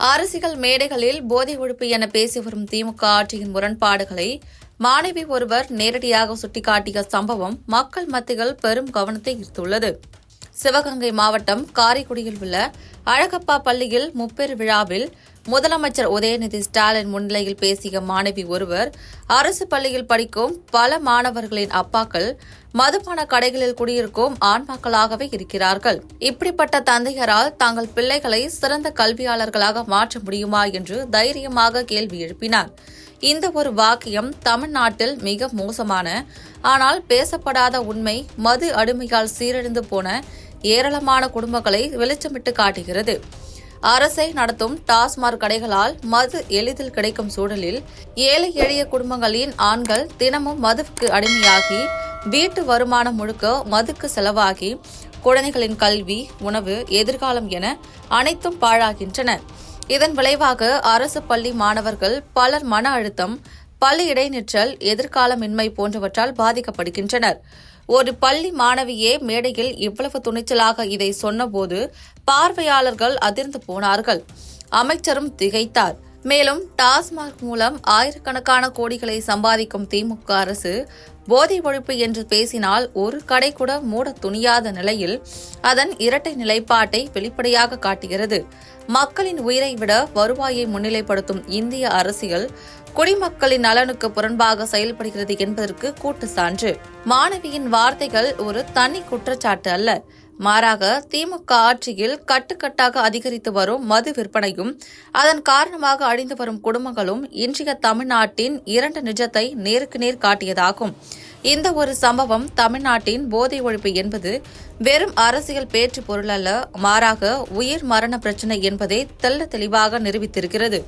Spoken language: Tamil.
அரசியல் மேடைகளில் போதை ஒழிப்பு என பேசி வரும் திமுக ஆட்சியின் முரண்பாடுகளை மாணவி ஒருவர் நேரடியாக சுட்டிக்காட்டிய சம்பவம் மக்கள் மத்தியில் பெரும் கவனத்தை ஈர்த்துள்ளது. சிவகங்கை மாவட்டம் காரைக்குடியில் உள்ள அழகப்பா பள்ளியில் முப்பெரு விழாவில் முதலமைச்சர் உதயநிதி ஸ்டாலின் முன்னிலையில் பேசிய மாணவி ஒருவர், அரசு பள்ளியில் படிக்கும் பல மாணவர்களின் அப்பாக்கள் மதுபான கடைகளில் குடியிருக்கும் ஆண்மக்களாகவே இருக்கிறார்கள். இப்படிப்பட்ட தந்தையரால் தங்கள் பிள்ளைகளை சிறந்த கல்வியாளர்களாக மாற்ற முடியுமா என்று தைரியமாக கேள்வி எழுப்பினார். இந்த ஒரு வாக்கியம் தமிழ்நாட்டில் மிக மோசமான ஆனால் பேசப்படாத உண்மை மது அடிமையால் சீரழிந்து போன ஏராளமான குடும்பங்களை வெளிச்சமிட்டு காட்டுகிறது. அரசை நடத்தும் டாஸ்மாக் கடைகளால் மது எளிதில் கிடைக்கும் சூழலில் ஏழை எளிய குடும்பங்களின் ஆண்கள் தினமும் மதுவுக்கு அடிமையாகி வீட்டு வருமானம் முழுக்க மதுக்கு செலவாகி குழந்தைகளின் கல்வி, உணவு, எதிர்காலம் என அனைத்தும் பாழாகின்றன. இதன் விளைவாக அரசு பள்ளி மாணவர்கள் பலர் மன அழுத்தம், பள்ளி இடைநிற்றல், எதிர்காலமின்மை போன்றவற்றால் பாதிக்கப்படுகின்றனர். ஒரு பள்ளி மாணவியே மேடையில் இவ்வளவு துணிச்சலாக இதை சொன்னபோது பார்வையாளர்கள் அதிர்ந்து போனார்கள். அமைச்சரும் திகைத்தார். மேலும் டாஸ்மாக் மூலம் ஆயிரக்கணக்கான கோடிகளை சம்பாதிக்கும் திமுக அரசு போதை ஒழிப்பு என்று பேசினால் ஒரு கடை கூட மூட துணியாத நிலையில் அதன் இரட்டை நிலைப்பாட்டை வெளிப்படையாக காட்டுகிறது. மக்களின் உயிரை விட வருவாயை முன்னிலைப்படுத்தும் இந்திய அரசியல் குடிமக்களின் நலனுக்கு புறம்பாக செயல்படுகிறது என்பதற்கு கூட்டு சான்று. மாணவியின் வார்த்தைகள் ஒரு தனி குற்றச்சாட்டு அல்ல, மாறாக திமுக ஆட்சியில் கட்டுக்கட்டாக அதிகரித்து வரும் மது விற்பனையும் அதன் காரணமாக அழிந்து வரும் குடும்பங்களும் இன்றைய தமிழ்நாட்டின் இரண்டு நிஜத்தை நேருக்கு நேர் காட்டியதாகும். இந்த ஒரு சம்பவம் தமிழ்நாட்டின் போதை ஒழிப்பு என்பது வெறும் அரசியல் பேச்சு பொருள் அல்ல, மாறாக உயிர் மரண பிரச்சினை என்பதை தெள்ள தெளிவாக நிரூபித்திருக்கிறது.